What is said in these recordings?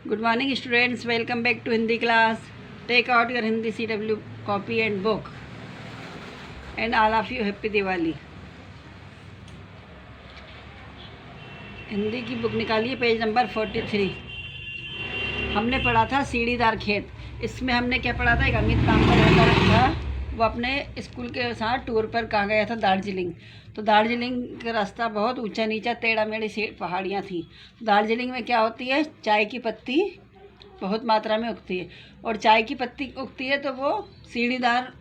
Good morning students, welcome back to Hindi class. Take out your Hindi CW copy and book. And all of you happy Diwali. Hindi की book निकालिए, page number 43। हमने पढ़ा था सीढ़ीदार खेत। इसमें हमने क्या पढ़ा था, एक अमित काम का लड़का था, वो अपने स्कूल के साथ टूर पर कहाँ गया था, दार्जिलिंग। तो दार्जिलिंग का रास्ता बहुत ऊंचा नीचा टेढ़ा मेढ़ी सी पहाड़ियाँ थी। दार्जिलिंग में क्या होती है, चाय की पत्ती बहुत मात्रा में उगती है, और चाय की पत्ती उगती है तो वो सीढ़ीदार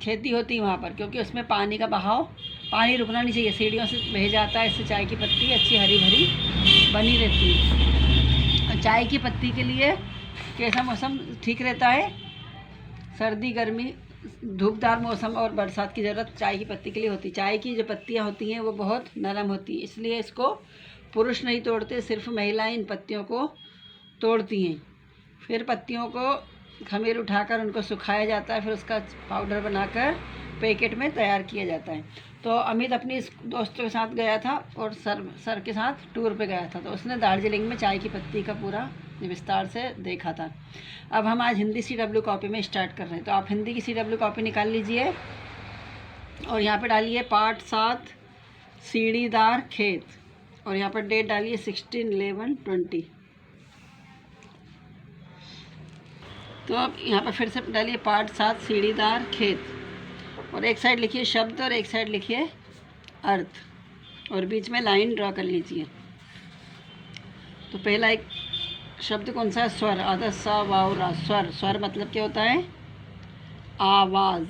खेती होती है वहाँ पर, क्योंकि उसमें पानी का बहाव, पानी रुकना नहीं चाहिए, सीढ़ियों से बह जाता है, इससे चाय की पत्ती अच्छी हरी भरी बनी रहती है। और चाय की पत्ती के लिए कैसा मौसम ठीक रहता है, सर्दी गर्मी धूपदार मौसम और बरसात की ज़रूरत चाय की पत्ती के लिए होती है। चाय की जो पत्तियाँ होती हैं वो बहुत नरम होती है, इसलिए इसको पुरुष नहीं तोड़ते, सिर्फ महिलाएं इन पत्तियों को तोड़ती हैं। फिर पत्तियों को खमीर उठाकर उनको सुखाया जाता है, फिर उसका पाउडर बनाकर पैकेट में तैयार किया जाता है। तो अमित अपनी दोस्तों के साथ गया था और सर के साथ टूर पे गया था, तो उसने दार्जिलिंग में चाय की पत्ती का पूरा विस्तार से देखा था। अब हम आज हिंदी CW कॉपी में स्टार्ट कर रहे हैं, तो आप हिंदी की CW कॉपी निकाल लीजिए और यहाँ पे डालिए पार्ट 7 सीढ़ीदार खेत, और यहाँ पर डेट डालिए 16/11/20। तो अब यहाँ पर फिर से डालिए पार्ट 7 सीढ़ीदार खेत, और एक साइड लिखिए शब्द और एक साइड लिखिए अर्थ, और बीच में लाइन ड्रा कर लीजिए। तो पहला एक शब्द कौन सा है, स्वर, आधा सा वाव रा, स्वर। स्वर मतलब क्या होता है, आवाज़।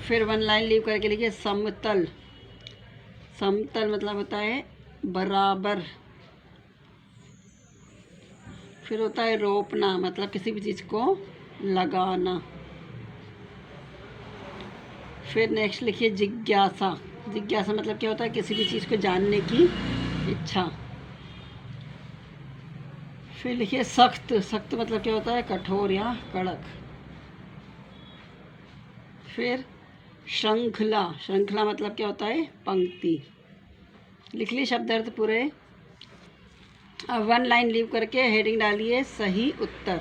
फिर वन लाइन लीव करके लिखिए समतल। समतल मतलब होता है बराबर। फिर होता है रोपना, मतलब किसी भी चीज़ को लगाना। फिर नेक्स्ट लिखिए जिज्ञासा। जिज्ञासा मतलब क्या होता है, किसी भी चीज़ को जानने की इच्छा। फिर लिखिए सख्त। सख्त मतलब क्या होता है, कठोर या कड़क। फिर श्रृंखला। श्रृंखला मतलब क्या होता है, पंक्ति। लिख लिए शब्द अर्थ पूरे। अब वन लाइन लीव करके हेडिंग डालिए सही उत्तर।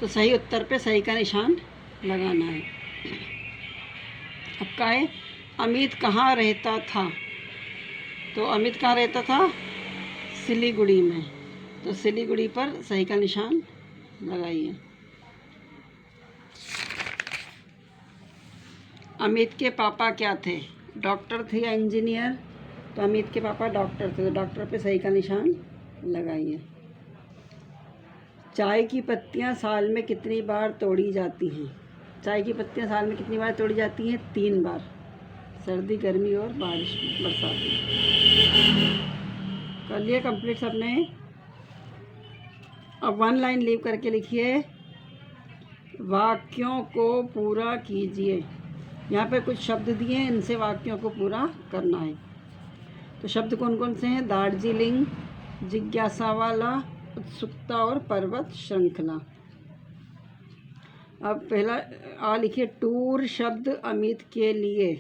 तो सही उत्तर पे सही का निशान लगाना है। अब क्या है, अमित कहाँ रहता था। तो अमित कहाँ रहता था, सिलीगुड़ी में। तो सिलीगुड़ी पर सही का निशान लगाइए। अमित के पापा क्या थे, डॉक्टर थे या इंजीनियर। तो अमित के पापा डॉक्टर थे, तो डॉक्टर पे सही का निशान लगाइए। चाय की पत्तियां साल में कितनी बार तोड़ी जाती हैं। चाय की पत्तियां साल में कितनी बार तोड़ी जाती हैं, 3 बार, सर्दी गर्मी और बारिश बरसात में। कर लिया कंप्लीट सबने। अब वन लाइन लीव करके लिखिए वाक्यों को पूरा कीजिए। यहाँ पे कुछ शब्द दिए हैं, इनसे वाक्यों को पूरा करना है। तो शब्द कौन कौन से हैं, दार्जिलिंग, जिज्ञासा वाला, उत्सुकता और पर्वत श्रृंखला। अब पहला आ लिखिए, टूर शब्द अमित के लिए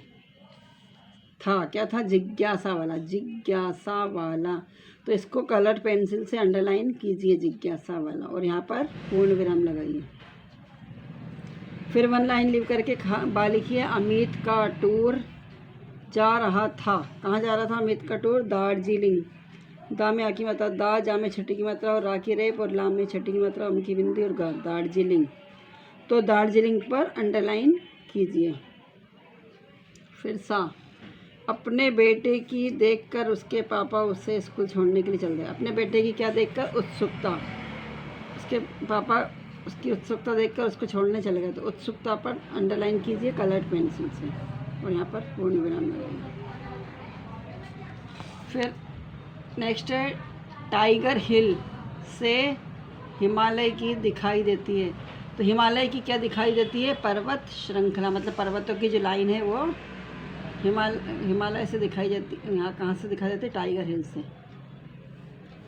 था, क्या था, जिज्ञासा वाला। जिज्ञासा वाला, तो इसको कलर पेंसिल से अंडरलाइन कीजिए, जिज्ञासा वाला, और यहाँ पर पूर्ण विराम लगाइए। फिर वन लाइन लीव करके बा लिखिए अमित का टूर जा रहा था। कहाँ जा रहा था अमित का टूर, दार्जिलिंग। दा में आ की मात्रा, दा, जा में छठी की मात्रा और रा की रेप, और लाम में छठी की मात्रा, अम की बिंदी और गा, दार्जिलिंग। तो दार्जिलिंग पर अंडरलाइन कीजिए। फिर सा, अपने बेटे की देखकर उसके पापा उसे स्कूल छोड़ने के लिए चल गए। अपने बेटे की क्या देखकर, उत्सुकता। उसके पापा उसकी उत्सुकता देखकर उसको छोड़ने चले गए, तो उत्सुकता पर अंडरलाइन कीजिए कलर्ड पेंसिल से, और यहाँ पर पूर्ण विराम लगाइए। फिर नेक्स्ट है टाइगर हिल से हिमालय की दिखाई देती है। तो हिमालय की क्या दिखाई देती है, पर्वत श्रृंखला, मतलब पर्वतों की जो लाइन है वो हिमालय से दिखाई देती है। यहाँ कहाँ से दिखाई देती है, टाइगर हिल से।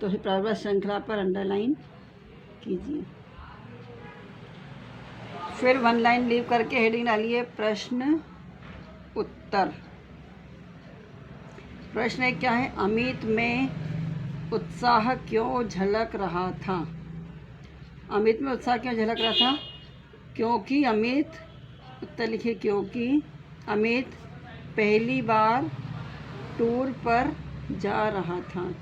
तो पर्वत श्रृंखला पर अंडरलाइन कीजिए। फिर वन लाइन लीव करके हेडिंग डालिए प्रश्न उत्तर। प्रश्न क्या है, अमित में उत्साह क्यों झलक रहा था? अमित में उत्साह क्यों झलक रहा था? क्योंकि अमित, उत्तर लिखिए, क्योंकि अमित पहली बार टूर पर जा रहा था।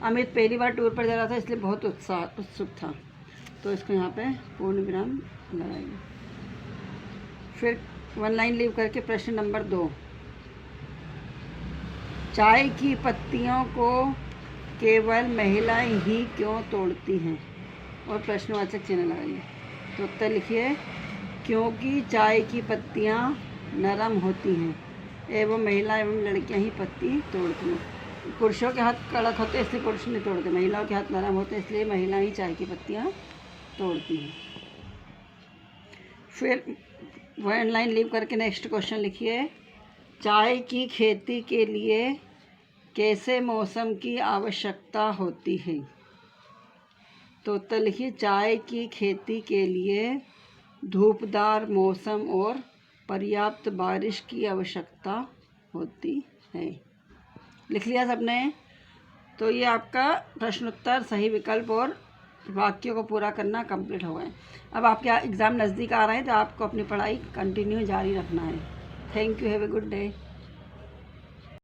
अमित पहली बार टूर पर जा रहा था इसलिए बहुत उत्सुक था। तो इसको यहाँ पे पूर्ण विराम लगाइए। फिर वन लाइन लीव करके प्रश्न नंबर 2, चाय की पत्तियों को केवल महिलाएं ही क्यों तोड़ती हैं? और प्रश्नवाचक चिन्ह लगाइए। तो उत्तर लिखिए, क्योंकि चाय की पत्तियां नरम होती हैं एवं महिला एवं लड़कियां ही पत्ती तोड़ती हैं। पुरुषों के हाथ कड़क होते हैं इसलिए पुरुष नहीं तोड़ते, महिलाओं के हाथ नरम होते हैं इसलिए महिलाएं ही चाय की पत्तियां तोड़ती हैं। फिर वन लाइन लीव करके नेक्स्ट क्वेश्चन लिखिए, चाय की खेती के लिए कैसे मौसम की आवश्यकता होती है? तो उत्तर लिखिए, चाय की खेती के लिए धूपदार मौसम और पर्याप्त बारिश की आवश्यकता होती है। लिख लिया सबने? तो ये आपका प्रश्नोत्तर, सही विकल्प और वाक्यों को पूरा करना कंप्लीट हो गए। अब आपके एग्ज़ाम नज़दीक आ रहे हैं तो आपको अपनी पढ़ाई कंटिन्यू जारी रखना है। Thank you, have a good day.